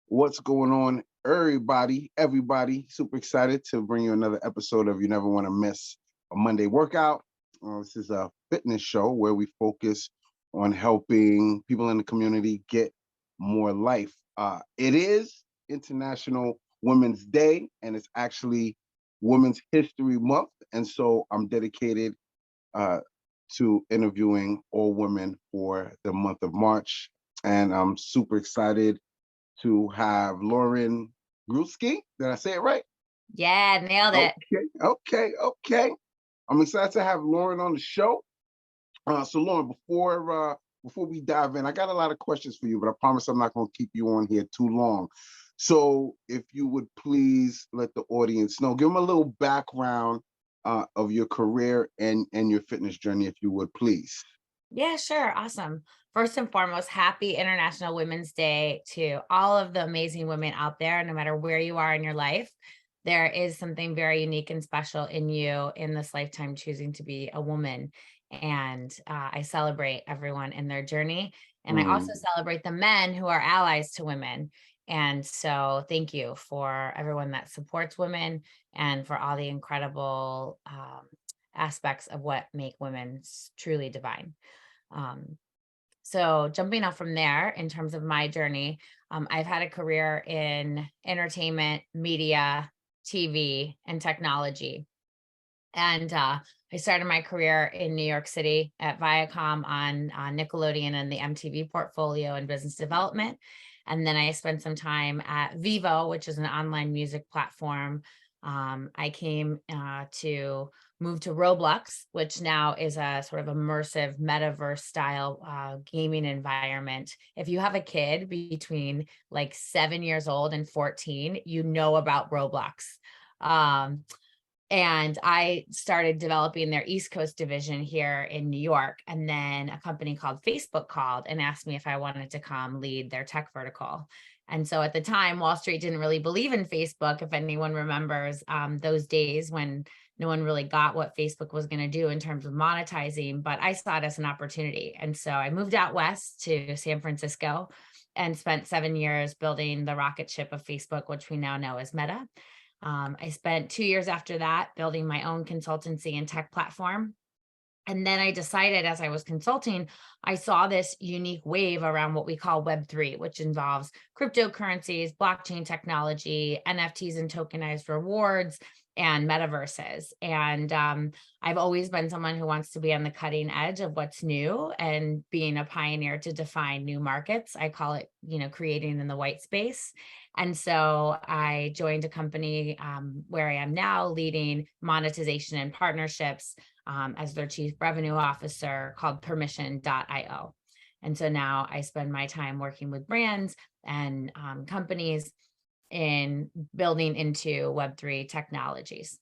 What's going on, everybody? Super excited to bring you another episode of You Never Want to Miss a Monday Workout. This is a fitness show where we focus on helping people in the community get more life. It is International Women's Day, and it's actually Women's History Month. And so I'm dedicated uh, to interviewing all women for the month of March. And I'm super excited to have Lauren Griewski. Did I say it right? Yeah, nailed it. Okay. I'm excited to have Lauren on the show. So Lauren, before we dive in, I got a lot of questions for you, but I promise I'm not going to keep you on here too long. So if you would please let the audience know, give them a little background of your career and your fitness journey, if you would please. Yeah, sure. Awesome. First and foremost, happy International Women's Day to all of the amazing women out there, no matter where you are in your life. There is something very unique and special in you in this lifetime choosing to be a woman. And I celebrate everyone in their journey. And I also Mm, celebrate the men who are allies to women. And so thank you for everyone that supports women and for all the incredible aspects of what make women truly divine. Um, so jumping off from there in terms of my journey, I've had a career in entertainment, media, TV, and technology. And I started my career in New York City at Viacom on Nickelodeon and the MTV portfolio and business development. And then I spent some time at Vivo, which is an online music platform. I came to move to Roblox, which now is a sort of immersive metaverse style gaming environment. If you have a kid between like 7 years old and 14, you know about Roblox. Um, and I started developing their East Coast division here in New York. And then a company called Facebook called and asked me if I wanted to come lead their tech vertical. And so at the time, Wall Street didn't really believe in Facebook. If anyone remembers those days when no one really got what Facebook was going to do in terms of monetizing, but I saw it as an opportunity. And so I moved out west to San Francisco and spent 7 years building the rocket ship of Facebook, which we now know as Meta. I spent 2 years after that building my own consultancy and tech platform. And then I decided as I was consulting, I saw this unique wave around what we call Web3, which involves cryptocurrencies, blockchain technology, NFTs and tokenized rewards, and metaverses. And I've always been someone who wants to be on the cutting edge of what's new and being a pioneer to define new markets. I call it, creating in the white space. And so I joined a company where I am now leading monetization and partnerships as their chief revenue officer called permission.io. And so now I spend my time working with brands and companies in building into Web3 technologies.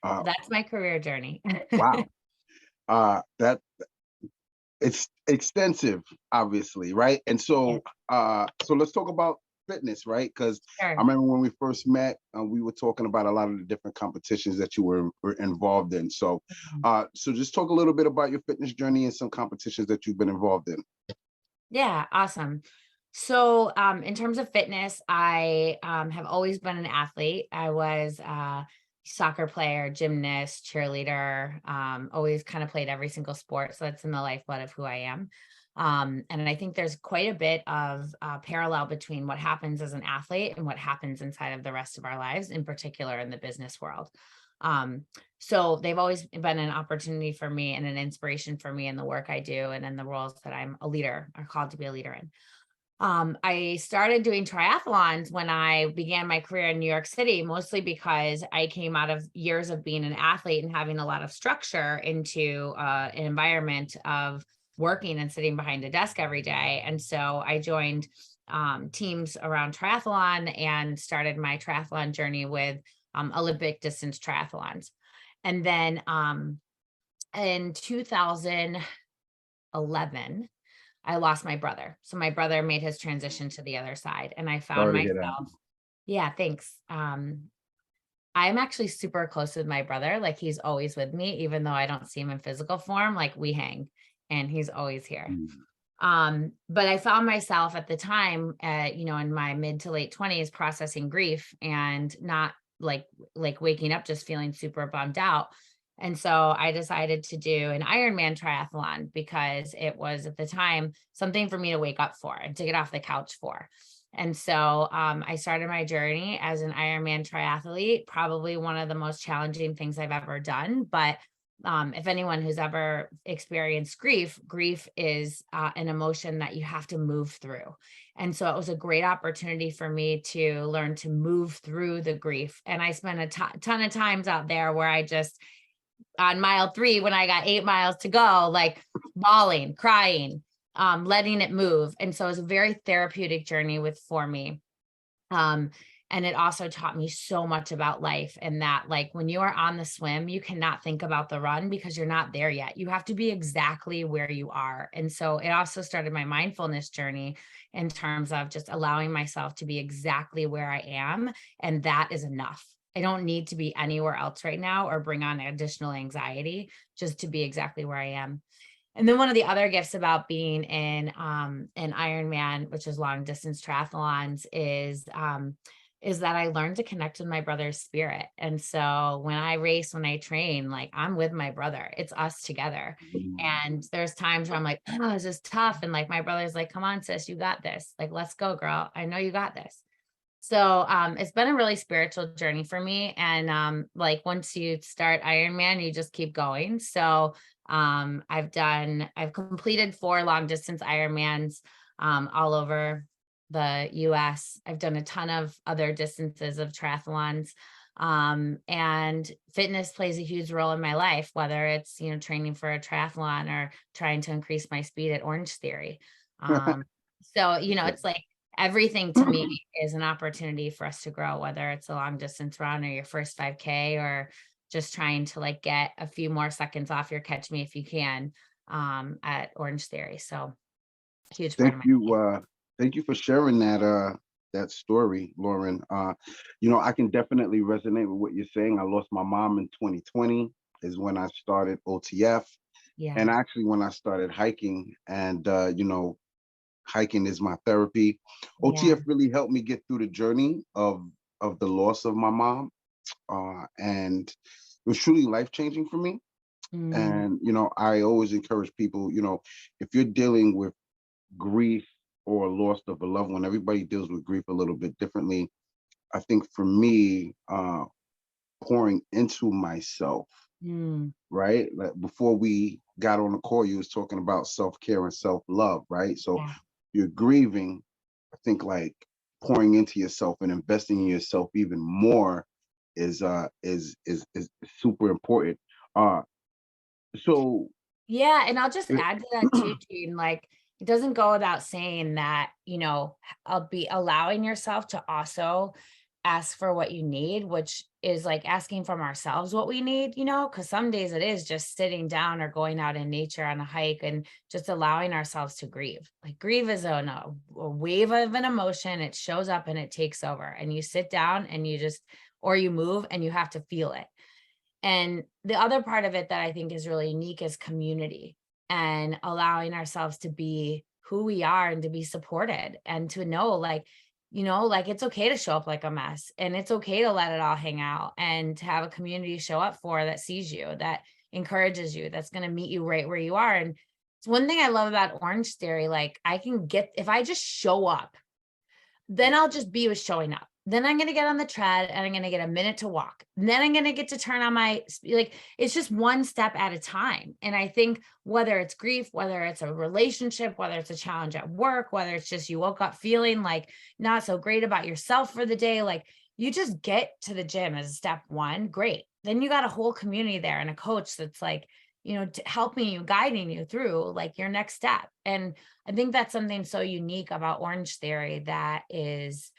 uh, So that's my career journey. wow. That it's extensive, obviously, right? And Yeah, so let's talk about fitness, right? Because I sure. remember when we first met, we were talking about a lot of the different competitions that you were involved in. So just talk a little bit about your fitness journey and some competitions that you've been involved in. Yeah, awesome. So, in terms of fitness, I have always been an athlete. I was a soccer player, gymnast, cheerleader, always kind of played every single sport. So that's in the lifeblood of who I am. And I think there's quite a bit of parallel between what happens as an athlete and what happens inside of the rest of our lives, in particular in the business world. Um, so they've always been an opportunity for me and an inspiration for me in the work I do and in the roles that I'm a leader or called to be a leader in. I started doing triathlons when I began my career in New York City, mostly because I came out of years of being an athlete and having a lot of structure into an environment of working and sitting behind a desk every day. And so I joined teams around triathlon and started my triathlon journey with Olympic distance triathlons. And then in 2011, I lost my brother. So my brother made his transition to the other side and I found Sorry to hear that. myself, yeah, thanks. I'm actually super close with my brother. Like he's always with me, even though I don't see him in physical form, like we hang and he's always here. Mm. But I found myself at the time, in my mid to late 20s processing grief and not like waking up just feeling super bummed out. And so I decided to do an Ironman triathlon because it was at the time something for me to wake up for and to get off the couch for. And so I started my journey as an Ironman triathlete, probably one of the most challenging things I've ever done. But if anyone who's ever experienced grief is an emotion that you have to move through. And so it was a great opportunity for me to learn to move through the grief. And I spent a ton of times out there where I just, on mile 3, when I got 8 miles to go, like bawling, crying, letting it move. And so it was a very therapeutic journey for me. Um, and it also taught me so much about life, and that like when you are on the swim, you cannot think about the run because you're not there yet. You have to be exactly where you are. And so it also started my mindfulness journey in terms of just allowing myself to be exactly where I am. And that is enough. I don't need to be anywhere else right now or bring on additional anxiety, just to be exactly where I am. And then one of the other gifts about being in an Ironman, which is long distance triathlons, is that I learned to connect with my brother's spirit. And so when I race, when I train, like I'm with my brother, it's us together. And there's times where I'm like, oh, this is tough. And like my brother's like, come on, sis, you got this. Like, let's go, girl. I know you got this. So it's been a really spiritual journey for me. And like once you start Ironman, you just keep going. So I've completed 4 long distance Ironmans all over the US. I've done a ton of other distances of triathlons. And fitness plays a huge role in my life, whether it's, training for a triathlon or trying to increase my speed at Orangetheory. So, it's like everything to me is an opportunity for us to grow, whether it's a long distance run or your first 5K or just trying to like get a few more seconds off your catch me if you can at Orangetheory. So huge part Thank of my you. life. Thank you for sharing that story, Lauren. I can definitely resonate with what you're saying. I lost my mom in 2020 is when I started OTF. Yeah. And actually when I started hiking, and hiking is my therapy. Yeah. OTF really helped me get through the journey of the loss of my mom. And it was truly life-changing for me. Mm, And I always encourage people, if you're dealing with grief or loss of a loved one, everybody deals with grief a little bit differently. I think for me, pouring into myself, mm, right? Like before we got on the call, you was talking about self-care and self-love, right? So yeah. you're grieving, I think like pouring into yourself and investing in yourself even more is super important. Uh so Yeah, and I'll just it- add to that too, Gene, like it doesn't go without saying that, I'll be allowing yourself to also ask for what you need, which is like asking from ourselves what we need, because some days it is just sitting down or going out in nature on a hike and just allowing ourselves to grieve. Like grieve is a wave of an emotion. It shows up and it takes over, and you sit down and or you move and you have to feel it. And the other part of it that I think is really unique is community and allowing ourselves to be who we are and to be supported and to know like it's okay to show up like a mess, and it's okay to let it all hang out and to have a community show up for that sees you, that encourages you, that's going to meet you right where you are. And it's one thing I love about Orangetheory. Like I can get, if I just show up, then I'll just be with showing up. Then I'm going to get on the tread and I'm going to get a minute to walk. And then I'm going to get to turn on like, it's just one step at a time. And I think whether it's grief, whether it's a relationship, whether it's a challenge at work, whether it's just you woke up feeling like not so great about yourself for the day, like you just get to the gym as step one. Great. Then you got a whole community there and a coach that's like, helping you, guiding you through like your next step. And I think that's something so unique about Orangetheory that is,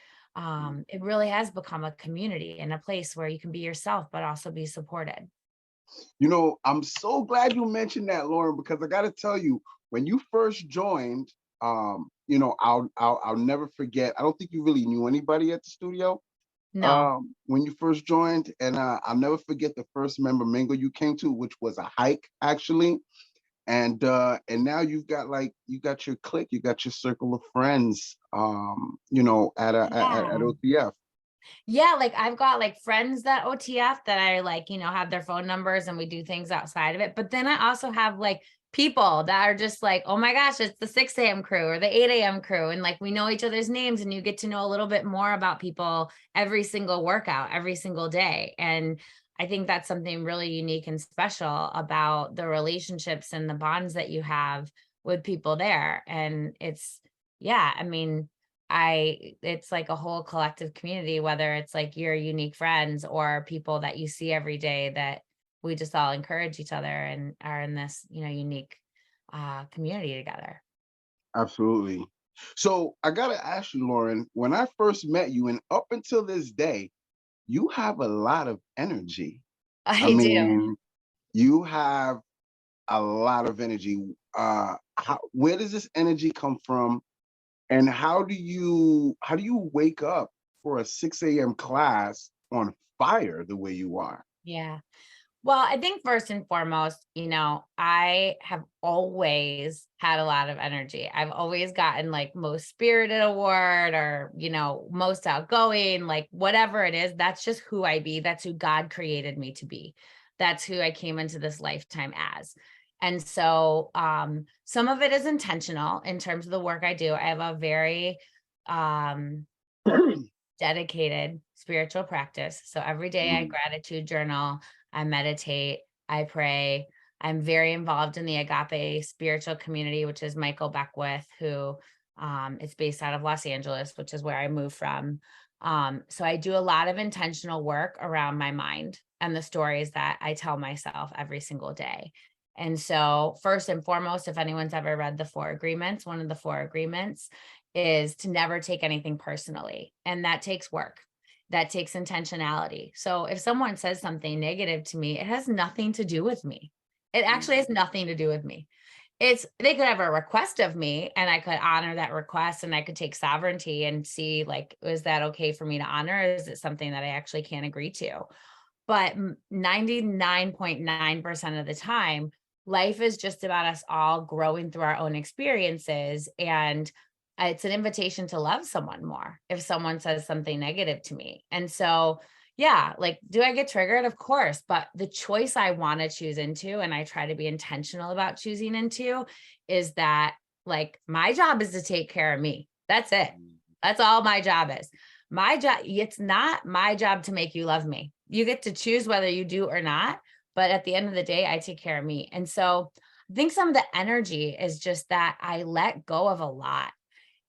it really has become a community and a place where you can be yourself, but also be supported. I'm so glad you mentioned that, Lauren, because I got to tell you, when you first joined, I'll never forget. I don't think you really knew anybody at the studio No. when you first joined, and I'll never forget the first member mingle you came to, which was a hike actually. And now you got your clique, you got your circle of friends, at Yeah. OTF. Yeah, like I've got like friends that OTF that I like, have their phone numbers and we do things outside of it. But then I also have like people that are just like, oh my gosh, it's the 6 a.m. crew or the 8 a.m. crew. And like we know each other's names and you get to know a little bit more about people every single workout, every single day. And I think that's something really unique and special about the relationships and the bonds that you have with people there. And yeah, I mean, it's like a whole collective community, whether it's like your unique friends or people that you see every day, that we just all encourage each other and are in this, unique community together. Absolutely. So I gotta ask you, Lauren, when I first met you and up until this day, you have a lot of energy. I I do. mean, you have a lot of energy. Where does this energy come from? And how do you wake up for a 6 a.m. class on fire the way you are? Yeah. Well, I think first and foremost, I have always had a lot of energy. I've always gotten like most spirited award or, most outgoing, like whatever it is, that's just who I be. That's who God created me to be. That's who I came into this lifetime as. And so some of it is intentional in terms of the work I do. I have a very um dedicated spiritual practice. So every day I Mm, gratitude journal, I meditate, I pray. I'm very involved in the Agape spiritual community, which is Michael Beckwith, who is based out of Los Angeles, which is where I moved from. So I do a lot of intentional work around my mind and the stories that I tell myself every single day. And so, first and foremost, if anyone's ever read the Four Agreements, one of the Four Agreements is to never take anything personally. And that takes work. That takes intentionality. So if someone says something negative to me, it has nothing to do with me. It actually mm, has nothing to do with me. They could have a request of me and I could honor that request and I could take sovereignty and see like, is that okay for me to honor? Or is it something that I actually can't agree to? But 99.9% of the time, life is just about us all growing through our own experiences. And it's an invitation to love someone more if someone says something negative to me. And so, yeah, like, do I get triggered? Of course. But the choice I want to choose into, and I try to be intentional about choosing into, is that like my job is to take care of me. That's it. mm, That's all my job is. My job, it's not my job to make you love me. You get to choose whether you do or not. But at the end of the day, I take care of me. And so I think some of the energy is just that I let go of a lot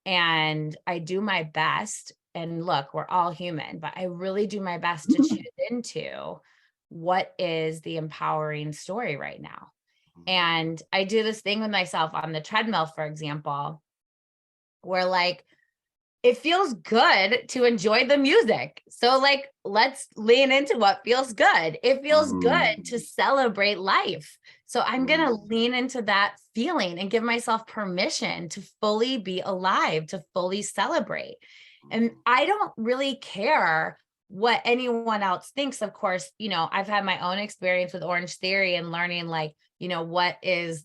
and I do my best. And look, we're all human, but I really do my best to choose into what is the empowering story right now. mm, And I do this thing with myself on the treadmill, for example, where like it feels good to enjoy the music. So like let's lean into what feels good. It feels good to mm, celebrate life. So I'm going to mm, lean into that feeling and give myself permission to fully be alive, to fully celebrate. And mm, I don't really care what anyone else thinks. Of course, I've had my own experience with Orange Theory and learning like, what is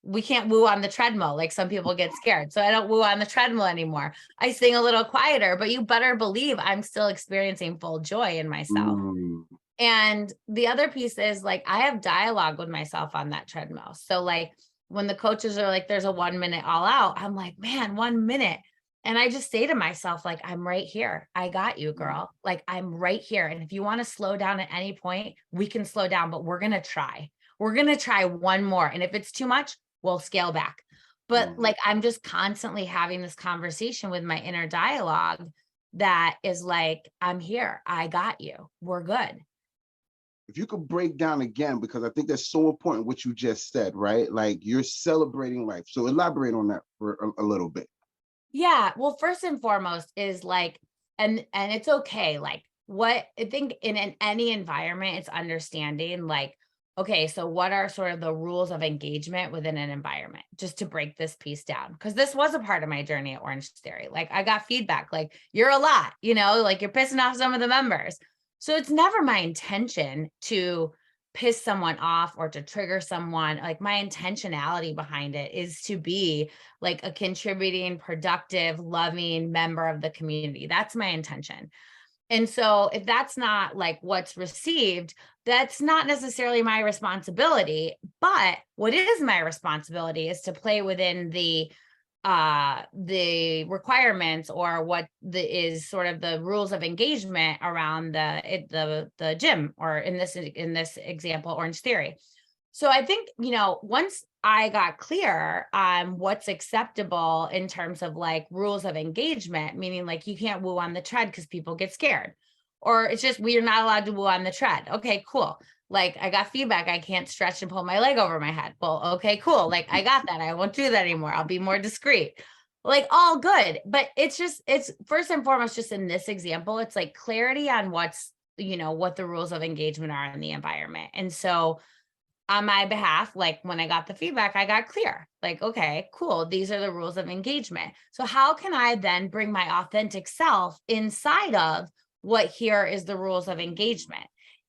we can't woo on the treadmill. Like some people get scared. So I don't woo on the treadmill anymore. I sing a little quieter, but you better believe I'm still experiencing full joy in myself. mm, And the other piece is like, I have dialogue with myself on that treadmill. So like when the coaches are like, there's a 1 minute all out, I'm like, man, 1 minute. And I just say to myself, like, I'm right here. I got you, mm, girl. Like, I'm right here. And if you want to slow down at any point, we can slow down, but we're going to try. We're going to try one more. And if it's too much, we'll scale back. But mm. like, I'm just constantly having this conversation with my inner dialogue that is like, I'm here. I got you. We're good. If you could break down again, because I think that's so important what you just said, right? Like you're celebrating life. So elaborate on that for a little bit. Yeah. Well, first and foremost is like, and it's okay. Like what I think in any environment, it's understanding like, okay, so what are sort of the rules of engagement within an environment? Just to break this piece down. Cause this was a part of my journey at Orange Theory. Like I got feedback, like you're a lot, like you're pissing off some of the members. So it's never my intention to piss someone off or to trigger someone. Like my intentionality behind it is to be like a contributing, productive, loving member of the community. That's my intention. And so if that's not like what's received, that's not necessarily my responsibility. But what is my responsibility is to play within the requirements, or what is sort of the rules of engagement around the gym, or in this example, Orangetheory. So I think, once I got clear on what's acceptable in terms of like rules of engagement, meaning like you can't woo on the tread because people get scared, or it's just we're not allowed to woo on the tread. Okay, cool. Like I got feedback, I can't stretch and pull my leg over my head. Well, okay, cool. Like I got that. I won't do that anymore. I'll be more discreet. Like all good. But it's first and foremost, just in this example, it's like clarity on what the rules of engagement are in the environment. And so on my behalf, like when I got the feedback, I got clear, like, okay, cool. These are the rules of engagement. So how can I then bring my authentic self inside of what here is the rules of engagement?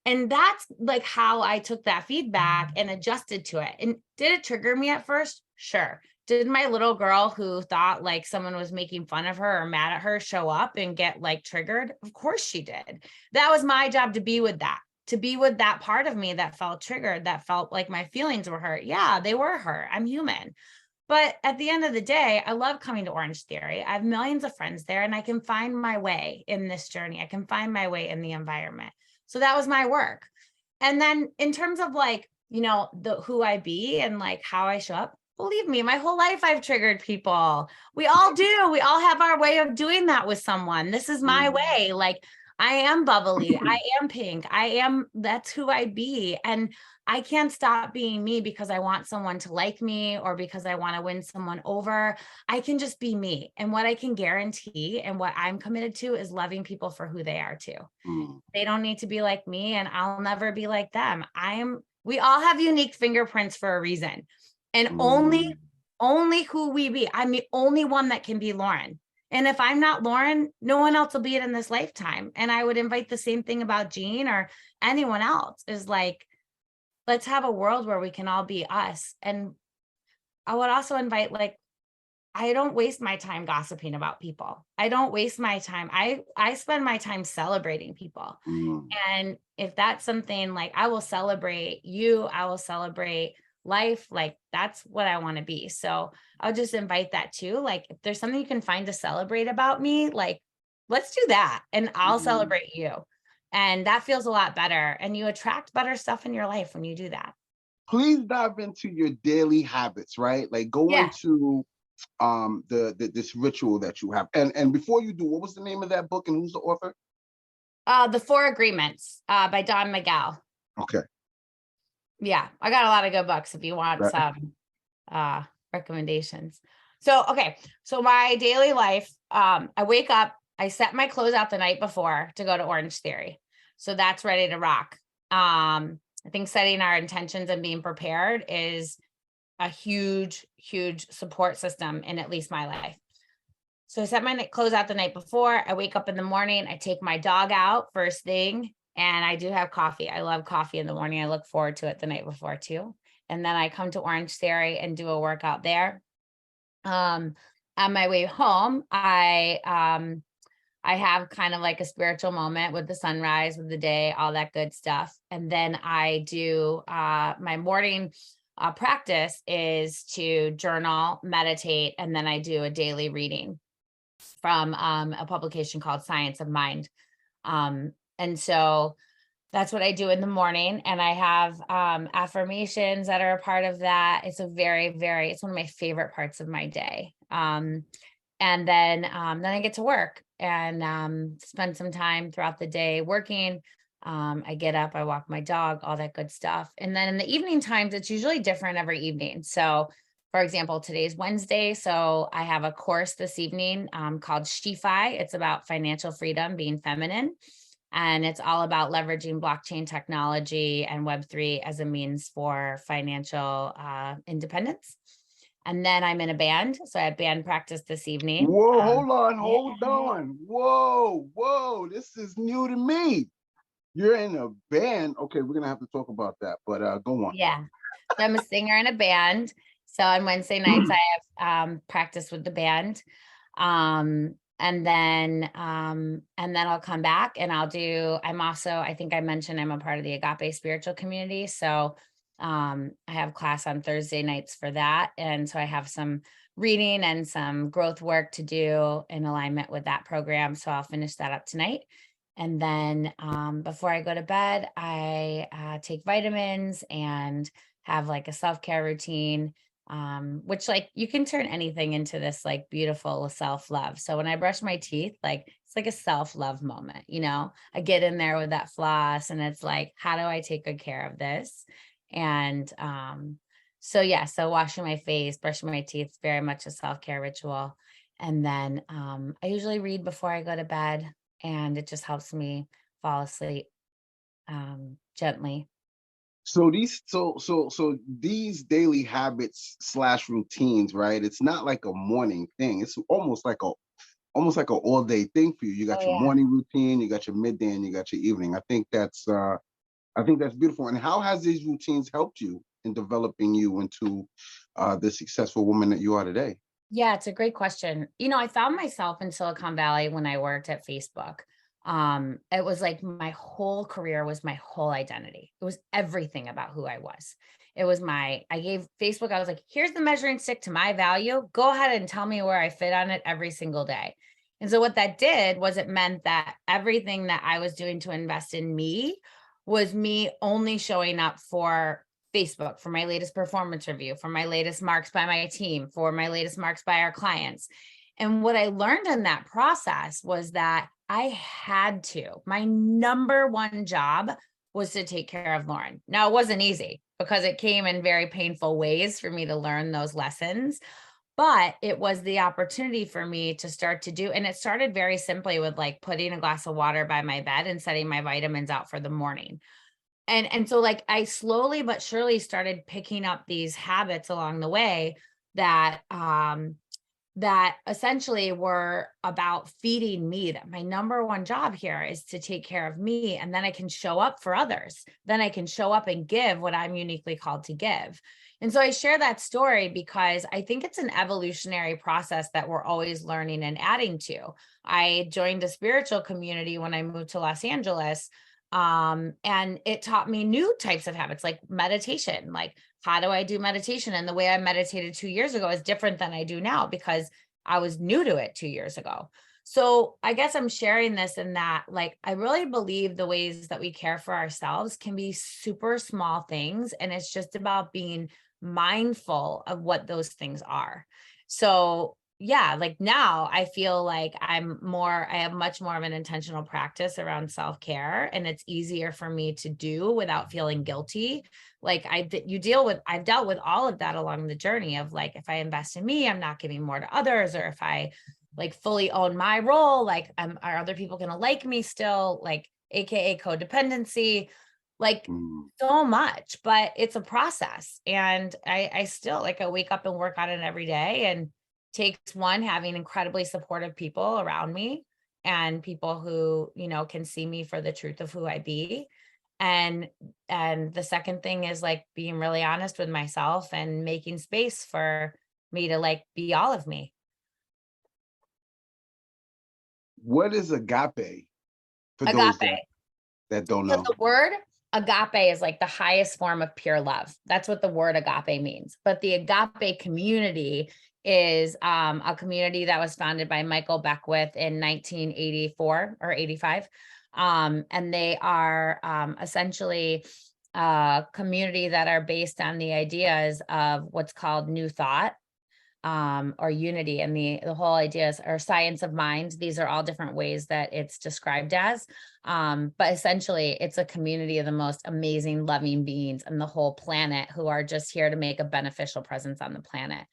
And that's like how I took that feedback and adjusted to it. And did it trigger me at first? Sure. Did my little girl who thought like someone was making fun of her or mad at her show up and get like triggered? Of course she did. That was my job to be with that part of me that felt triggered, that felt like my feelings were hurt. Yeah, they were hurt. I'm human. But at the end of the day, I love coming to Orangetheory. I have millions of friends there, and I can find my way in this journey. I can find my way in the environment. So that was my work. And then in terms of like, who I be and like how I show up, believe me, my whole life I've triggered people. We all do. We all have our way of doing that with someone. This is my way. Like I am bubbly. I am pink. That's who I be. And I can't stop being me because I want someone to like me or because I want to win someone over. I can just be me. And what I can guarantee and what I'm committed to is loving people for who they are too. They don't need to be like me, and I'll never be like them. We all have unique fingerprints for a reason. And only who we be. I'm the only one that can be Lauren. And if I'm not Lauren, no one else will be it in this lifetime. And I would invite the same thing about Jean or anyone else, is like, let's have a world where we can all be us. And I would also invite, like, I don't waste my time gossiping about people. I don't waste my time. I spend my time celebrating people. And if that's something like, I will celebrate you, I will celebrate life, like that's what I want to be. So I'll just invite that too. Like if there's something you can find to celebrate about me, like let's do that, and I'll celebrate you. And that feels a lot better. And you attract better stuff in your life when you do that. Please dive into your daily habits, right? Like go into this ritual that you have. And before you do, what was the name of that book and who's the author? The Four Agreements by Don Miguel. Okay. Yeah, I got a lot of good books if you want some recommendations. So, okay. So my daily life, I wake up, I set my clothes out the night before to go to Orangetheory. So that's ready to rock. I think setting our intentions and being prepared is a huge, huge support system in at least my life. So I set my clothes out the night before. I wake up in the morning, I take my dog out first thing, and I do have coffee. I love coffee in the morning. I look forward to it the night before too. And then I come to Orangetheory and do a workout there. On my way home, I have kind of like a spiritual moment with the sunrise, with the day, all that good stuff. And then I do my morning practice is to journal, meditate, and then I do a daily reading from a publication called Science of Mind. And so that's what I do in the morning. And I have affirmations that are a part of that. It's it's one of my favorite parts of my day. And then I get to work and spend some time throughout the day working. I get up, I walk my dog, all that good stuff. And then in the evening times, it's usually different every evening. So for example, today's Wednesday. So I have a course this evening called She-Fi. It's about financial freedom, being feminine. And it's all about leveraging blockchain technology and Web3 as a means for financial independence. And then I'm in a band. So I had band practice this evening. Whoa, hold on. Whoa. This is new to me. You're in a band. Okay, we're gonna have to talk about that, but go on. Yeah. So I'm a singer in a band. So on Wednesday nights I have practice with the band. And then I'll come back and I'm also, I think I mentioned I'm a part of the Agape spiritual community. So I have class on Thursday nights for that. And so I have some reading and some growth work to do in alignment with that program. So I'll finish that up tonight. And then before I go to bed, I take vitamins and have like a self-care routine, which like you can turn anything into this like beautiful self-love. So when I brush my teeth, like it's like a self-love moment, I get in there with that floss and it's like, how do I take good care of this? And so washing my face, brushing my teeth, very much a self-care ritual. And then I usually read before I go to bed, and it just helps me fall asleep gently. So these daily habits slash routines, right? It's not like a morning thing. It's almost like a all day thing for you. You Oh got your yeah. morning routine, you got your midday, and you got your evening. I think that's beautiful. And how has these routines helped you in developing you into the successful woman that you are today? Yeah, it's a great question. I found myself in Silicon Valley when I worked at Facebook. It was like my whole career was my whole identity. It was everything about who I was. I gave Facebook, I was like, here's the measuring stick to my value. Go ahead and tell me where I fit on it every single day. And so what that did was it meant that everything that I was doing to invest in me was me only showing up for Facebook, for my latest performance review, for my latest marks by my team, for my latest marks by our clients. And what I learned in that process was that my number one job was to take care of Lauren. Now, it wasn't easy because it came in very painful ways for me to learn those lessons, but it was the opportunity for me to start to do. And it started very simply with like putting a glass of water by my bed and setting my vitamins out for the morning. And so like I slowly but surely started picking up these habits along the way that that essentially were about feeding me. That my number one job here is to take care of me, and then I can show up for others. Then I can show up and give what I'm uniquely called to give. And so I share that story because I think it's an evolutionary process that we're always learning and adding to. I joined a spiritual community when I moved to Los Angeles, and it taught me new types of habits like meditation. Like, how do I do meditation? And the way I meditated 2 years ago is different than I do now because I was new to it 2 years ago. So I guess I'm sharing this in that, like, I really believe the ways that we care for ourselves can be super small things. And it's just about being mindful of what those things are. So yeah, like now I feel like I have much more of an intentional practice around self-care, and it's easier for me to do without feeling guilty. Like I've dealt with all of that along the journey of like, if I invest in me, I'm not giving more to others, or if I like fully own my role, like are other people going to like me still, like AKA codependency, like Mm. so much, but it's a process. And I still like, I wake up and work on it every day, and takes one, having incredibly supportive people around me and people who, can see me for the truth of who I be. And the second thing is like being really honest with myself and making space for me to like be all of me. What is agape for those Agape. that don't So know? the word agape is like the highest form of pure love. That's what the word agape means. But the agape community is a community that was founded by Michael Beckwith in 1984 or 85. And they are essentially a community that are based on the ideas of what's called New Thought, or unity. And the whole idea is, or science of mind. These are all different ways that it's described as. But essentially, it's a community of the most amazing, loving beings on the whole planet who are just here to make a beneficial presence on the planet.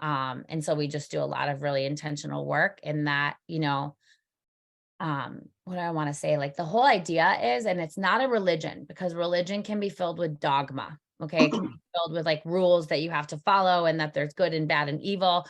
And so we just do a lot of really intentional work in that, what do I want to say? Like the whole idea is, and it's not a religion, because religion can be filled with dogma. Okay. It can be filled with like rules that you have to follow, and that there's good and bad and evil.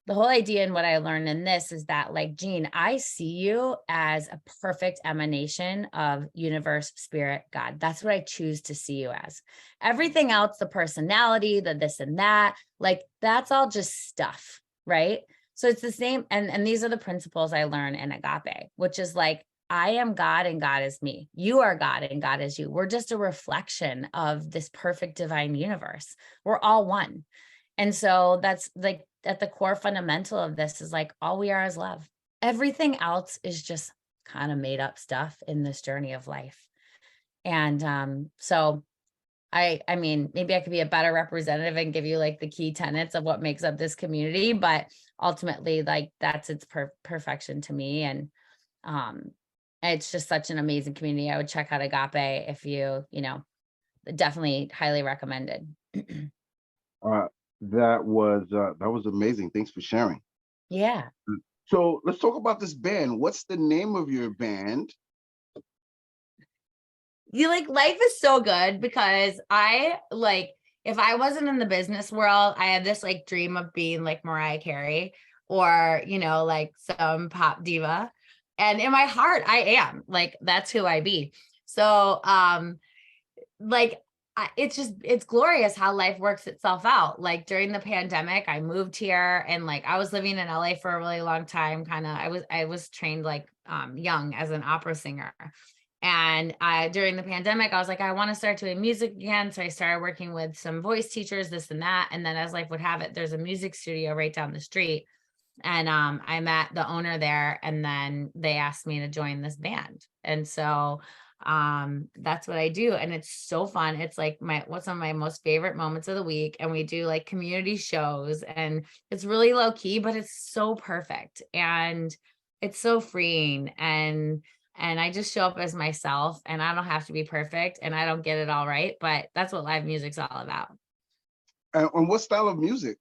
the whole idea and what I learned in this is that, like, Jean, I see you as a perfect emanation of universe, spirit, God. That's what I choose to see you as. Everything else, the personality, the this and that, like, that's all just stuff, right? So it's the same. And these are the principles I learned in Agape, which is like, I am God and God is me. You are God and God is you. We're just a reflection of this perfect divine universe. We're all one. And so that's like at the core fundamental of this is like, all we are is love. Everything else is just kind of made up stuff in this journey of life. And so I mean, maybe I could be a better representative and give you like the key tenets of what makes up this community, but ultimately, like, that's its perfection to me. And um, it's just such an amazing community. I would check out Agape if definitely highly recommended. Uh, that was amazing. Thanks for sharing. Yeah. So let's talk about this band. What's the name of your band? Life is so good because if I wasn't in the business world, I had this like dream of being like Mariah Carey or, like some pop diva. And in my heart, I am like, that's who I be. So, like, it's glorious how life works itself out. Like during the pandemic, I moved here and like, I was living in LA for a really long time. I was trained like, young as an opera singer. And during the pandemic, I was like, I want to start doing music again. So I started working with some voice teachers, this and that. And then as life would have it, there's a music studio right down the street. And I met the owner there, and then they asked me to join this band. And so that's what I do. And it's so fun. It's like what's one of my most favorite moments of the week. And we do like community shows, and it's really low key, but it's so perfect. And it's so freeing. And I just show up as myself, and I don't have to be perfect, and I don't get it all right, but that's what live music's all about. And what style of music?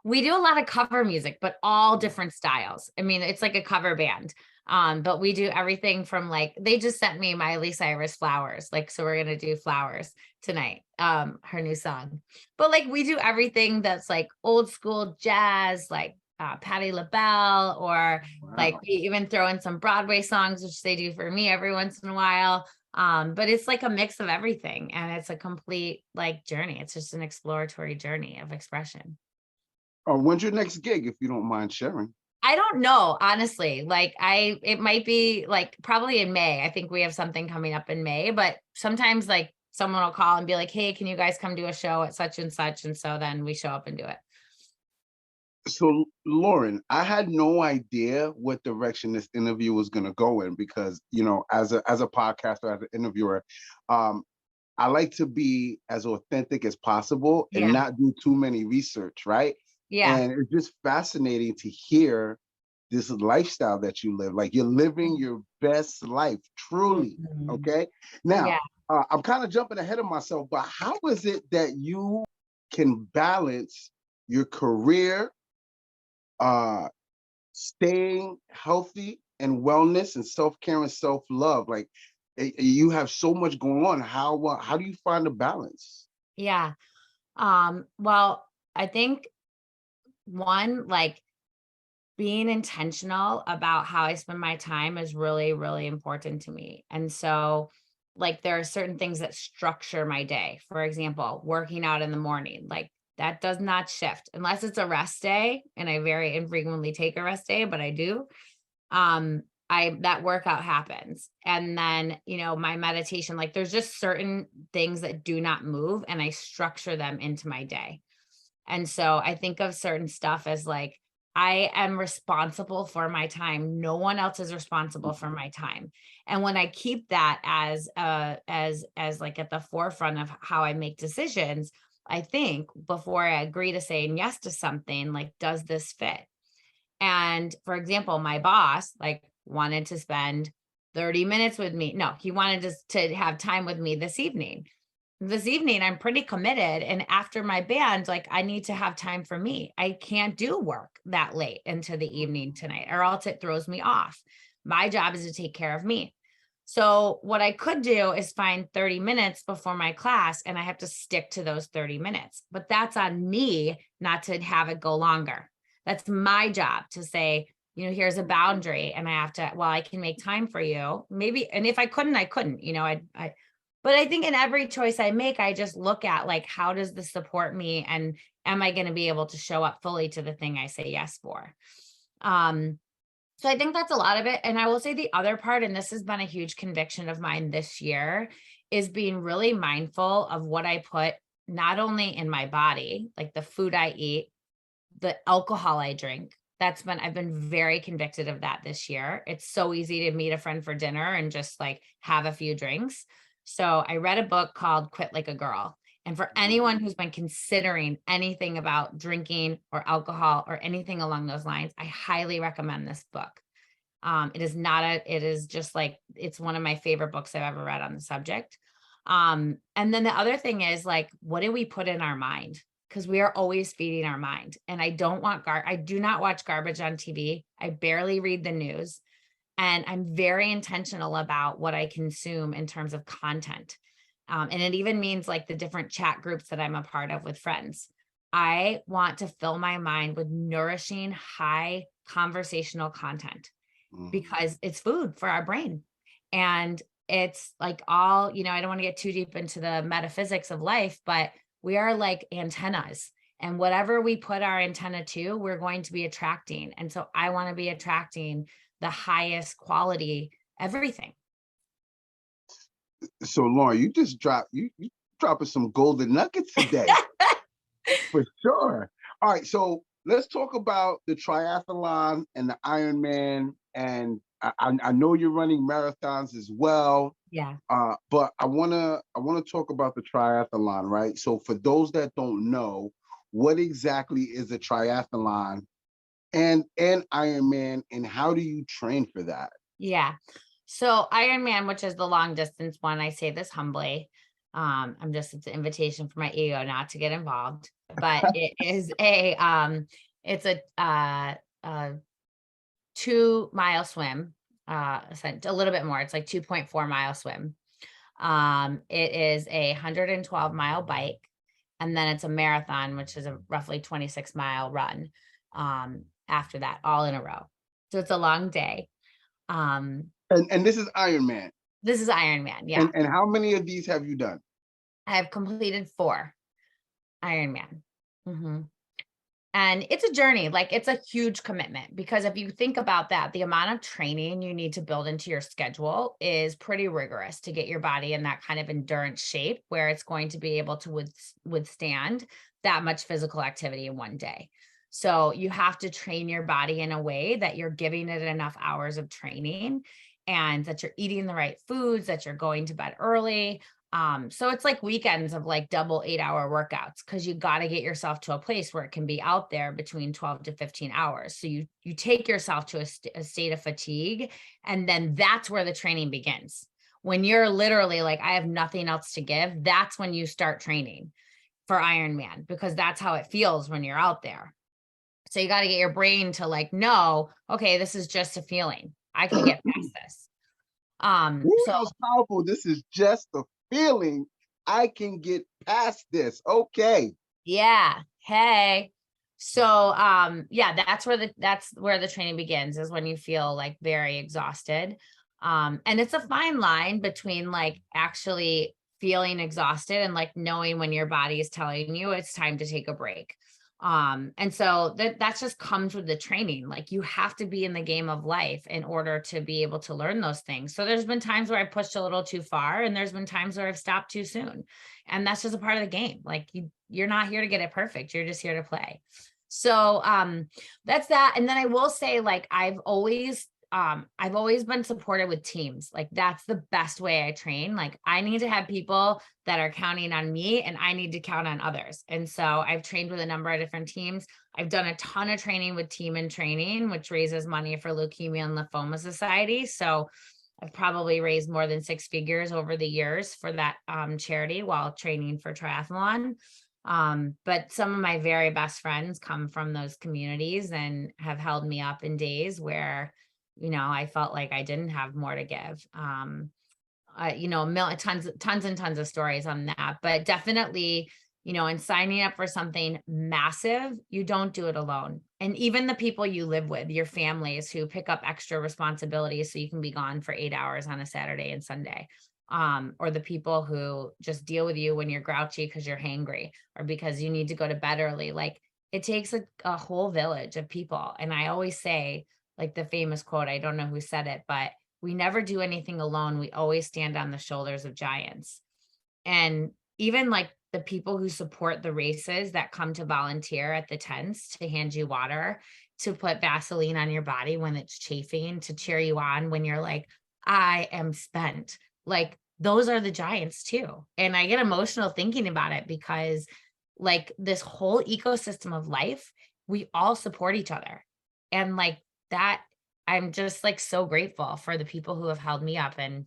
We do a lot of cover music, but all different styles. I mean, it's like a cover band. But we do everything from like, they just sent me Miley Cyrus Flowers. Like, so we're going to do Flowers tonight, her new song. But like, we do everything that's like old school jazz, like Patti LaBelle, or like we even throw in some Broadway songs, which they do for me every once in a while. But it's like a mix of everything, and it's a complete like journey. It's just an exploratory journey of expression. When's your next gig, if you don't mind sharing? I don't know, honestly. Like it might be like probably in May. I think we have something coming up in May, but sometimes like someone will call and be like, hey, can you guys come do a show at such and such? And so then we show up and do it. So Lauren, I had no idea what direction this interview was going to go in, because, as a podcaster, as an interviewer, I like to be as authentic as possible and not do too many research, right? Yeah. And it's just fascinating to hear this lifestyle that you live. Like, you're living your best life, truly. Mm-hmm. Okay. Now, I'm kind of jumping ahead of myself, but how is it that you can balance your career, staying healthy and wellness and self-care and self-love? Like, you have so much going on. How do you find the balance? Yeah. Well, I think one, like, being intentional about how I spend my time is really, really important to me. And so, like, there are certain things that structure my day. For example, working out in the morning, like that does not shift unless it's a rest day. And I very infrequently take a rest day, but I do. That workout happens. And then, my meditation, like there's just certain things that do not move, and I structure them into my day. And so I think of certain stuff as like, I am responsible for my time. No one else is responsible for my time. And when I keep that as like at the forefront of how I make decisions, I think before I agree to saying yes to something, like, does this fit? And for example, my boss like wanted to spend 30 minutes with me. No, he wanted to have time with me this evening. I'm pretty committed. And after my band, like, I need to have time for me. I can't do work that late into the evening tonight, or else it throws me off. My job is to take care of me. So what I could do is find 30 minutes before my class, and I have to stick to those 30 minutes. But that's on me not to have it go longer. That's my job to say, here's a boundary, and I have to, well, I can make time for you. Maybe, and if I couldn't, I couldn't, but I think in every choice I make, I just look at like, how does this support me? And am I going to be able to show up fully to the thing I say yes for? So I think that's a lot of it. And I will say the other part, and this has been a huge conviction of mine this year, is being really mindful of what I put not only in my body, like the food I eat, the alcohol I drink. I've been very convicted of that this year. It's so easy to meet a friend for dinner and just like have a few drinks. So I read a book called Quit Like a Girl. And for anyone who's been considering anything about drinking or alcohol or anything along those lines, I highly recommend this book. It is just like, it's one of my favorite books I've ever read on the subject. And then the other thing is like, what do we put in our mind? Because we are always feeding our mind. And I do not watch garbage on TV. I barely read the news. And I'm very intentional about what I consume in terms of content. And it even means like the different chat groups that I'm a part of with friends. I want to fill my mind with nourishing, high conversational content because it's food for our brain. And it's like I don't want to get too deep into the metaphysics of life, but we are like antennas. And whatever we put our antenna to, we're going to be attracting. And so I want to be attracting the highest quality everything. So Lauren, you just you dropping some golden nuggets today. For sure. All right, so let's talk about the triathlon and the Ironman. And I know you're running marathons as well. Yeah. But I wanna talk about the triathlon, right? So for those that don't know, what exactly is a triathlon and Ironman, and how do you train for that? Yeah. So Ironman, which is the long distance one, I say this humbly. It's an invitation for my ego not to get involved, but it is it's a 2-mile swim, a little bit more. It's like 2.4-mile swim. It is a 112-mile bike, and then it's a marathon, which is a roughly 26-mile run. After that, all in a row. So it's a long day. And this is Ironman. This is Ironman, yeah. And how many of these have you done? I have completed 4 Ironman. And it's a journey, like it's a huge commitment, because if you think about that, the amount of training you need to build into your schedule is pretty rigorous to get your body in that kind of endurance shape where it's going to be able to withstand that much physical activity in one day. So you have to train your body in a way that you're giving it enough hours of training and that you're eating the right foods, that you're going to bed early. So it's like weekends of like double 8-hour workouts, because you got to get yourself to a place where it can be out there between 12 to 15 hours. So you take yourself to a state of fatigue, and then that's where the training begins. When you're literally like, I have nothing else to give, that's when you start training for Ironman, because that's how it feels when you're out there. So you got to get your brain to like, no, okay, this is just a feeling. I can get past this. Ooh, that was powerful. This is just a feeling. I can get past this. Okay. Yeah. Hey. So yeah, that's where the training begins, is when you feel like very exhausted. And it's a fine line between like actually feeling exhausted and like knowing when your body is telling you it's time to take a break. And so that just comes with the training. Like you have to be in the game of life in order to be able to learn those things. So there's been times where I pushed a little too far, and there's been times where I've stopped too soon. And that's just a part of the game. Like you're not here to get it perfect. You're just here to play. So that's that. And then I will say, like, I've always been supported with teams. Like that's the best way I train. Like I need to have people that are counting on me, and I need to count on others. And so I've trained with a number of different teams. I've done a ton of training with Team in Training, which raises money for Leukemia and Lymphoma Society. So I've probably raised more than 6 figures over the years for that charity while training for triathlon. But some of my very best friends come from those communities and have held me up in days where I felt like I didn't have more to give. Tons and tons of stories on that, but definitely and signing up for something massive, you don't do it alone. And even the people you live with, your families who pick up extra responsibilities so you can be gone for 8 hours on a Saturday and Sunday, or the people who just deal with you when you're grouchy because you're hangry or because you need to go to bed early. Like it takes a whole village of people. And I always say, like the famous quote, I don't know who said it, but we never do anything alone. We always stand on the shoulders of giants. And even like the people who support the races that come to volunteer at the tents to hand you water, to put Vaseline on your body when it's chafing, to cheer you on when you're like, I am spent. Like those are the giants too. And I get emotional thinking about it because like this whole ecosystem of life, we all support each other. And like that, I'm just like so grateful for the people who have held me up, and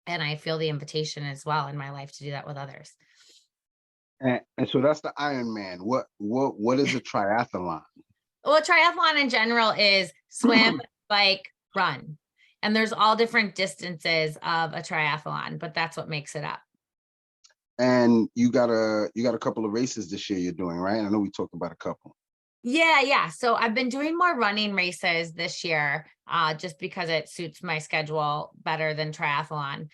I feel the invitation as well in my life to do that with others. And so that's the Iron Man. What is a triathlon? Well, triathlon in general is swim, bike, run. And there's all different distances of a triathlon, but that's what makes it up. And you got a couple of races this year you're doing, right? I know we talked about a couple. Yeah. So I've been doing more running races this year, just because it suits my schedule better than triathlon.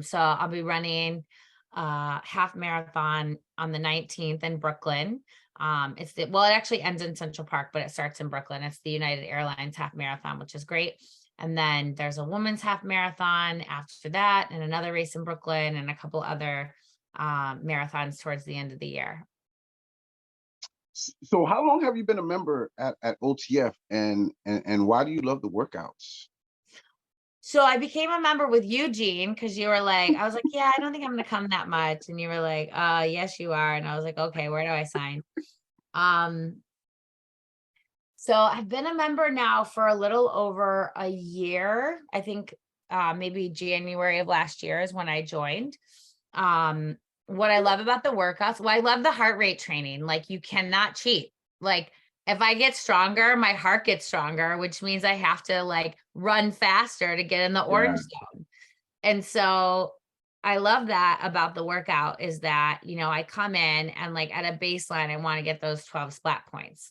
So I'll be running half marathon on the 19th in Brooklyn. It actually ends in Central Park, but it starts in Brooklyn. It's the United Airlines half marathon, which is great. And then there's a women's half marathon after that, and another race in Brooklyn, and a couple other marathons towards the end of the year. So how long have you been a member at OTF, and why do you love the workouts? So I became a member with Eugene because you were like, I was like, yeah, I don't think I'm gonna come that much. And you were like, yes, you are. And I was like, okay, where do I sign? Um, so I've been a member now for a little over a year. I think maybe January of last year is when I joined. What I love about the workouts, well, I love the heart rate training. Like you cannot cheat. Like if I get stronger, my heart gets stronger, which means I have to like run faster to get in the orange Yeah. zone. And so I love that about the workout is that, I come in and like at a baseline, I want to get those 12 splat points.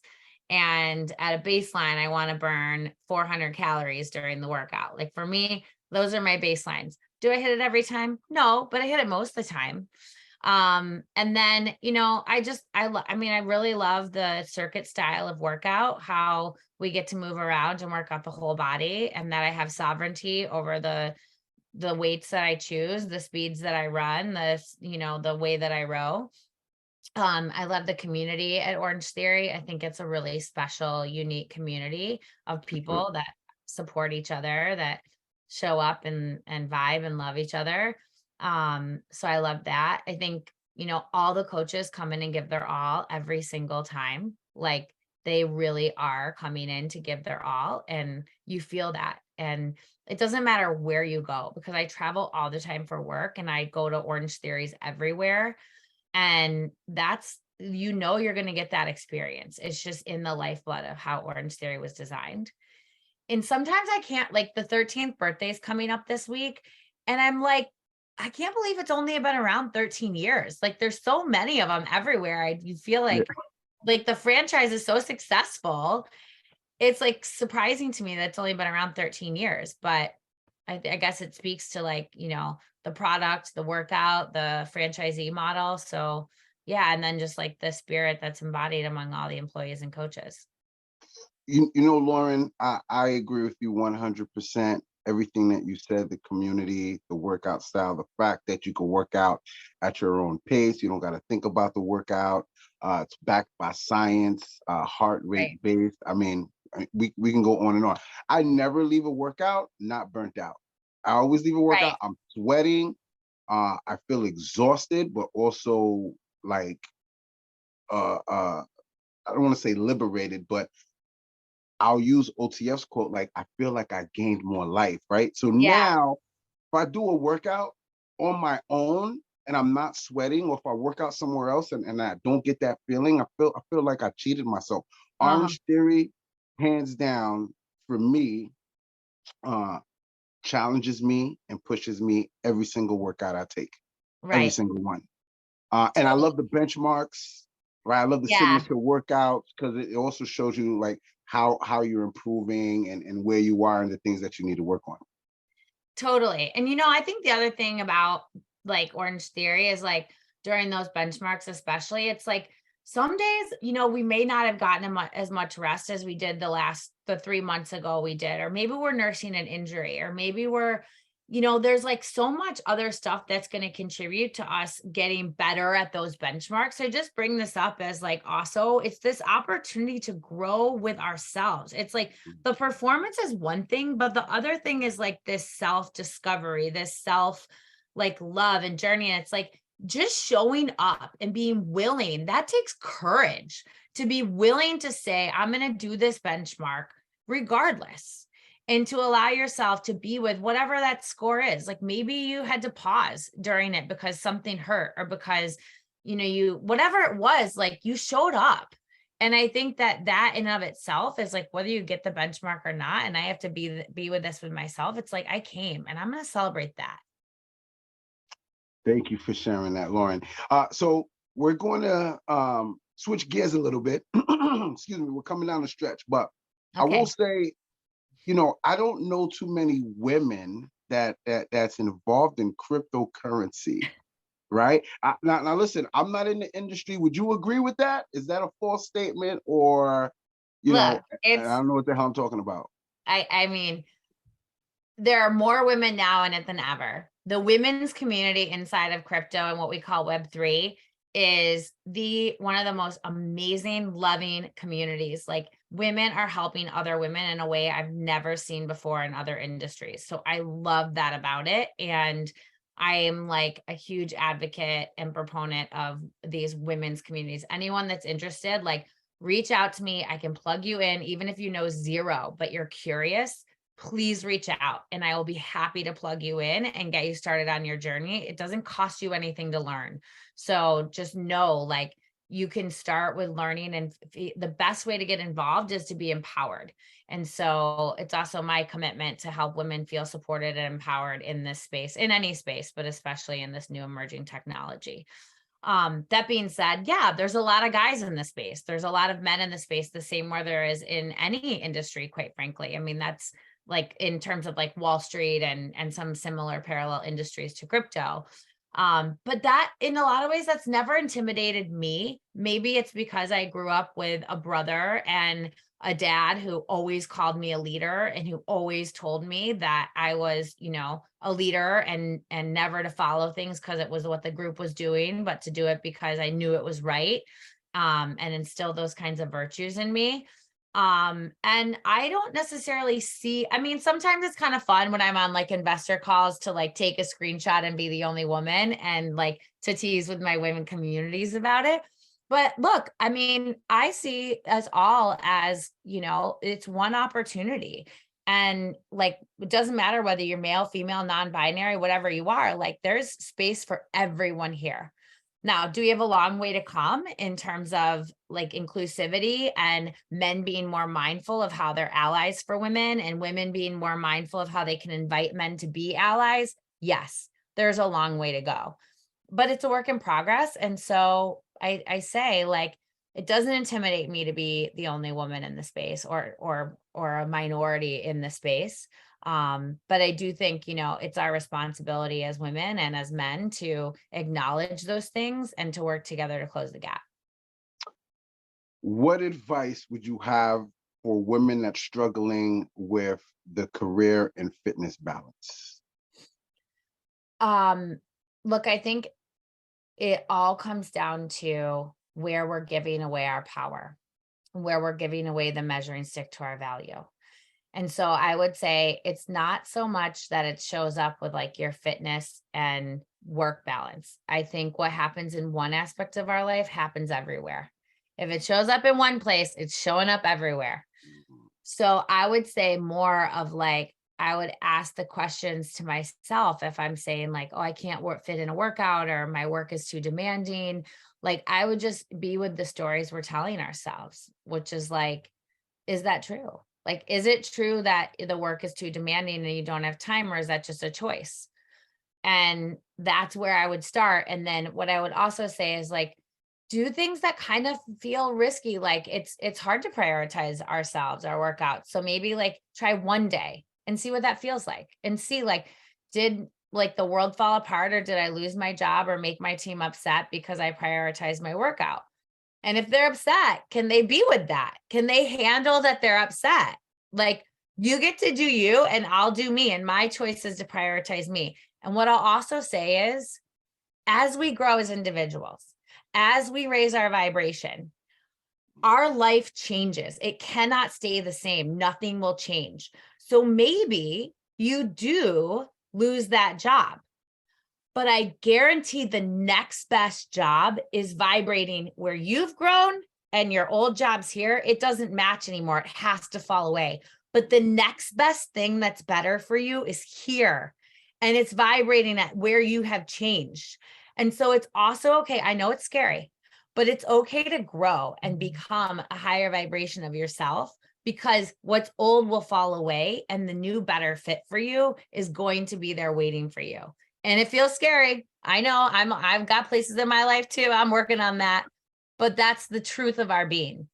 And at a baseline, I want to burn 400 calories during the workout. Like for me, those are my baselines. Do I hit it every time? No, but I hit it most of the time. And then, I really love the circuit style of workout, how we get to move around and work out the whole body, and that I have sovereignty over the weights that I choose, the speeds that I run, the way that I row. I love the community at Orangetheory. I think it's a really special, unique community of people that support each other, that show up and vibe and love each other. So I love that. I think, all the coaches come in and give their all every single time. Like they really are coming in to give their all, and you feel that. And it doesn't matter where you go, because I travel all the time for work and I go to Orangetheories everywhere. And that's, you're going to get that experience. It's just in the lifeblood of how Orangetheory was designed. And sometimes I can't, like the 13th birthday is coming up this week. And I'm like, I can't believe it's only been around 13 years. Like there's so many of them everywhere. You feel Yeah. like the franchise is so successful. It's like surprising to me that it's only been around 13 years, but I guess it speaks to like, the product, the workout, the franchisee model. So yeah. And then just like the spirit that's embodied among all the employees and coaches. Lauren, I agree with you 100%. Everything that you said, the community, the workout style, the fact that you can work out at your own pace. You don't got to think about the workout. It's backed by science, heart rate Right. based. I mean, we can go on and on. I never leave a workout not burnt out. I always leave a Right. workout. I'm sweating. I feel exhausted, but also like I don't want to say liberated, but I'll use OTF's quote, like, I feel like I gained more life, right? So Yeah. now, if I do a workout on my own and I'm not sweating, or if I work out somewhere else and I don't get that feeling, I feel like I cheated myself. Uh-huh. Orange Theory, hands down, for me, uh, challenges me and pushes me every single workout I take, every Right. single one. And I love the benchmarks, right? I love the Yeah, signature workouts because it also shows you like how you're improving and where you are and the things that you need to work on. totally. And I think the other thing about like Orange Theory is like during those benchmarks, especially, it's like some days, we may not have gotten as much rest as we did the 3 months ago we did, or maybe we're nursing an injury, or maybe there's like so much other stuff that's going to contribute to us getting better at those benchmarks. I just bring this up as like also it's this opportunity to grow with ourselves. It's like the performance is one thing, but the other thing is like this self-discovery, this self like love and journey. And it's like just showing up and being willing. That takes courage to be willing to say, I'm going to do this benchmark regardless, and to allow yourself to be with whatever that score is. Like maybe you had to pause during it because something hurt, or because whatever it was, like you showed up. And I think that in of itself is like whether you get the benchmark or not, and I have to be with this with myself, it's like I came and I'm going to celebrate that. Thank you for sharing that, Lauren. So we're going to switch gears a little bit. Excuse me, we're coming down the stretch, but I will Okay. say, I don't know too many women that's involved in cryptocurrency, right? Now, listen, I'm not in the industry. Would you agree with that? Is that a false statement, or, Look, I don't know what the hell I'm talking about. I mean, there are more women now in it than ever. The women's community inside of crypto and what we call Web3 is one of the most amazing, loving communities. Like women are helping other women in a way I've never seen before in other industries. So I love that about it. And I am like a huge advocate and proponent of these women's communities. Anyone that's interested, like reach out to me. I can plug you in, even if you know zero, but you're curious. Please reach out and I will be happy to plug you in and get you started on your journey. It doesn't cost you anything to learn. So just know, like, you can start with learning, and the best way to get involved is to be empowered. And so it's also my commitment to help women feel supported and empowered in this space, in any space, but especially in this new emerging technology. That being said, yeah, there's a lot of guys in the space. There's a lot of men in the space, the same where there is in any industry, quite frankly. I mean, that's like in terms of like Wall Street and some similar parallel industries to crypto. But that in a lot of ways, that's never intimidated me. Maybe it's because I grew up with a brother and a dad who always called me a leader and who always told me that I was, a leader and never to follow things because it was what the group was doing, but to do it because I knew it was right. And instill those kinds of virtues in me. And I don't necessarily see, I mean, sometimes it's kind of fun when I'm on like investor calls to like take a screenshot and be the only woman and like to tease with my women communities about it. But look, I mean, I see us all as, it's one opportunity. And like, it doesn't matter whether you're male, female, non-binary, whatever you are, like there's space for everyone here. Now, do we have a long way to come in terms of like inclusivity and men being more mindful of how they're allies for women and women being more mindful of how they can invite men to be allies? Yes, there's a long way to go, but it's a work in progress. And so I say, like, it doesn't intimidate me to be the only woman in the space or a minority in the space. But I do think, it's our responsibility as women and as men to acknowledge those things and to work together to close the gap. What advice would you have for women that's struggling with the career and fitness balance? Um, Look, I think it all comes down to where we're giving away our power, where we're giving away the measuring stick to our value. And so I would say it's not so much that it shows up with like your fitness and work balance. I think what happens in one aspect of our life happens everywhere. If it shows up in one place, it's showing up everywhere. So I would say more of like, I would ask the questions to myself if I'm saying like, oh, I can't fit in a workout or my work is too demanding. Like I would just be with the stories we're telling ourselves, which is like, is that true? Like, is it true that the work is too demanding and you don't have time, or is that just a choice? And that's where I would start. And then what I would also say is like, do things that kind of feel risky. Like it's hard to prioritize ourselves, our workouts. So maybe like try one day and see what that feels like, and see like, did like the world fall apart, or did I lose my job or make my team upset because I prioritized my workout? And if they're upset, can they be with that? Can they handle that they're upset? Like, you get to do you and I'll do me. And my choice is to prioritize me. And what I'll also say is, as we grow as individuals, as we raise our vibration, our life changes. It cannot stay the same. Nothing will change. So maybe you do lose that job, but I guarantee the next best job is vibrating where you've grown and your old job's here. It doesn't match anymore. It has to fall away. But the next best thing that's better for you is here, and it's vibrating at where you have changed. And so it's also okay. I know it's scary, but it's okay to grow and become a higher vibration of yourself, because what's old will fall away and the new better fit for you is going to be there waiting for you. And it feels scary. I know I've got places in my life too. I'm working on that, but that's the truth of our being.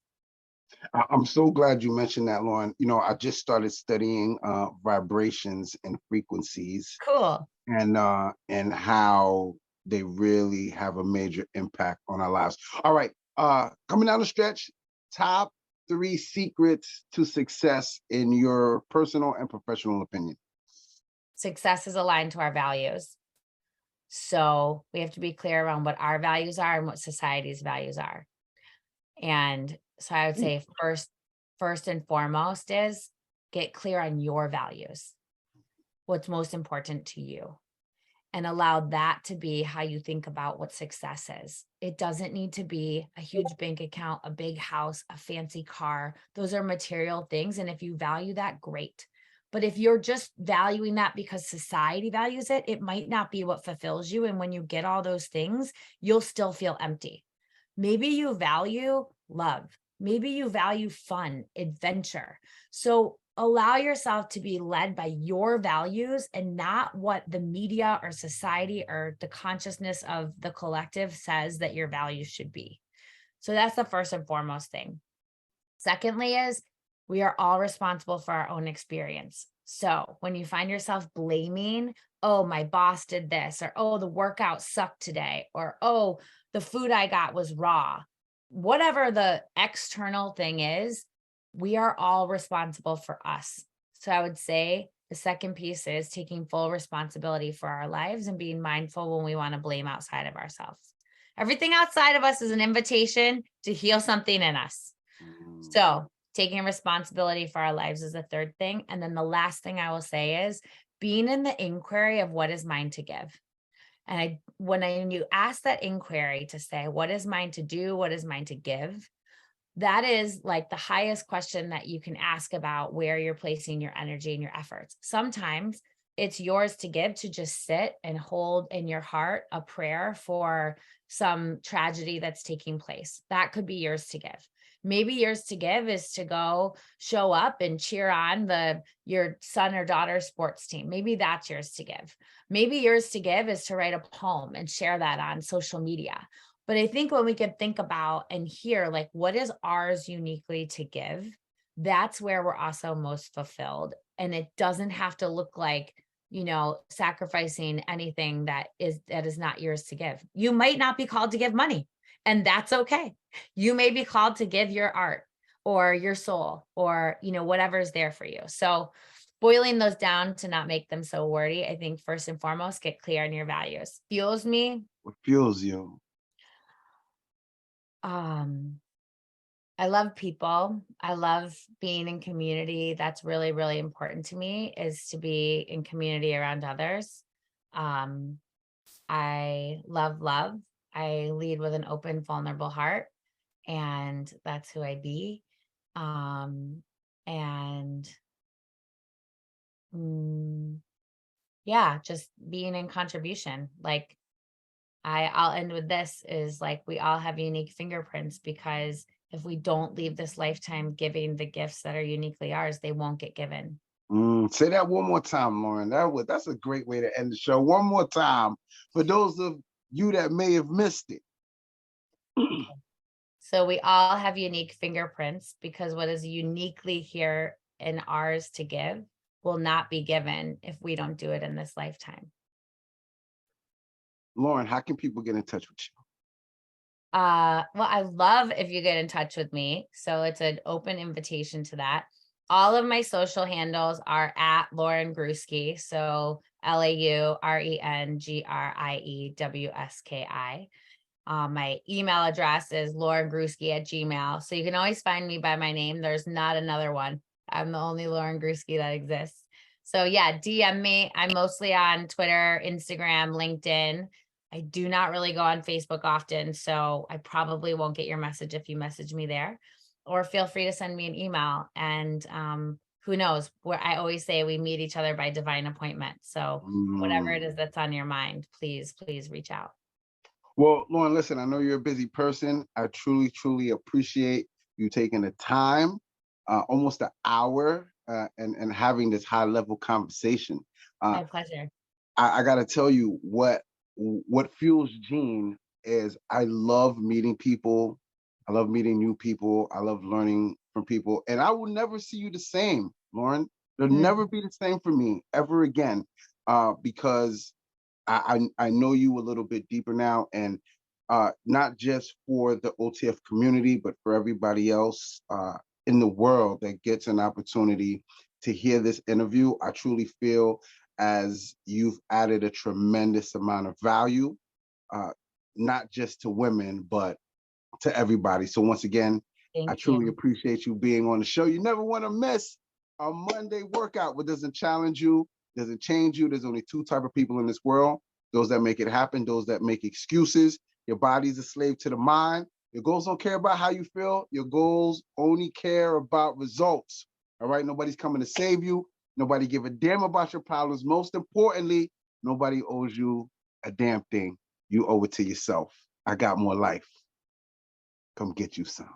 I'm so glad you mentioned that, Lauren. I just started studying vibrations and frequencies, Cool. and how they really have a major impact on our lives. All right, coming down the stretch, top 3 secrets to success in your personal and professional opinion. Success is aligned to our values. So we have to be clear around what our values are and what society's values are. And so I would say first and foremost is get clear on your values, what's most important to you, and allow that to be how you think about what success is. It doesn't need to be a huge bank account, a big house, a fancy car. Those are material things. And if you value that, great. But if you're just valuing that because society values it, it might not be what fulfills you. And when you get all those things, you'll still feel empty. Maybe you value love. Maybe you value fun, adventure. So allow yourself to be led by your values and not what the media or society or the consciousness of the collective says that your values should be. So that's the first and foremost thing. Secondly is, we are all responsible for our own experience. So when you find yourself blaming, oh, my boss did this, or oh, the workout sucked today, or oh, the food I got was raw, whatever the external thing is, we are all responsible for us. So I would say the second piece is taking full responsibility for our lives and being mindful when we want to blame outside of ourselves. Everything outside of us is an invitation to heal something in us. So taking responsibility for our lives is the third thing. And then the last thing I will say is being in the inquiry of what is mine to give. And when you ask that inquiry to say, what is mine to do? What is mine to give? That is like the highest question that you can ask about where you're placing your energy and your efforts. Sometimes it's yours to give, to just sit and hold in your heart a prayer for some tragedy that's taking place. That could be yours to give. Maybe yours to give is to go show up and cheer on your son or daughter's sports team. Maybe that's yours to give. Maybe yours to give is to write a poem and share that on social media. But I think when we can think about and hear, like, what is ours uniquely to give, that's where we're also most fulfilled. And it doesn't have to look like, sacrificing anything that is not yours to give. You might not be called to give money, and that's okay. You may be called to give your art or your soul or, whatever's there for you. So boiling those down to not make them so wordy, I think first and foremost, get clear on your values. Fuels me. What fuels you? I love people. I love being in community. That's really, really important to me, is to be in community around others. I love love. I lead with an open, vulnerable heart, and that's who I be. And yeah, just being in contribution. Like I'll end with this is like, we all have unique fingerprints, because if we don't leave this lifetime giving the gifts that are uniquely ours, they won't get given. Say that one more time, Lauren. That's a great way to end the show. One more time for those of you that may have missed it. So we all have unique fingerprints because what is uniquely here in ours to give will not be given if we don't do it in this lifetime. Lauren, how can people get in touch with you? Well, I love if you get in touch with me. So it's an open invitation to that. All of my social handles are at Lauren Griewski. So LaurenGriewski. My email address is laurengriewski@gmail. So you can always find me by my name. There's not another one. I'm the only Lauren Griewski that exists. So yeah, DM me. I'm mostly on Twitter, Instagram, LinkedIn. I do not really go on Facebook often, so I probably won't get your message if you message me there. Or feel free to send me an email. And who knows? Where I always say we meet each other by divine appointment. So whatever it is that's on your mind, please reach out. Well, Lauren, listen, I know you're a busy person. I truly, truly appreciate you taking the time, almost an hour, and having this high level conversation. My pleasure. I got to tell you what fuels Gene is I love meeting people. I love meeting new people. I love learning from people. And I will never see you the same, Lauren. It'll never be the same for me ever again, because I know you a little bit deeper now, and not just for the OTF community, but for everybody else in the world that gets an opportunity to hear this interview. I truly feel as you've added a tremendous amount of value, not just to women, but to everybody. So once again, I truly appreciate you being on the show. You never want to miss a Monday workout. What doesn't challenge you, doesn't change you. There's only two type of people in this world: those that make it happen, those that make excuses. Your body's a slave to the mind. Your goals don't care about how you feel. Your goals only care about results. All right, nobody's coming to save you. Nobody give a damn about your problems. Most importantly, nobody owes you a damn thing. You owe it to yourself. I got more life. Come get you some.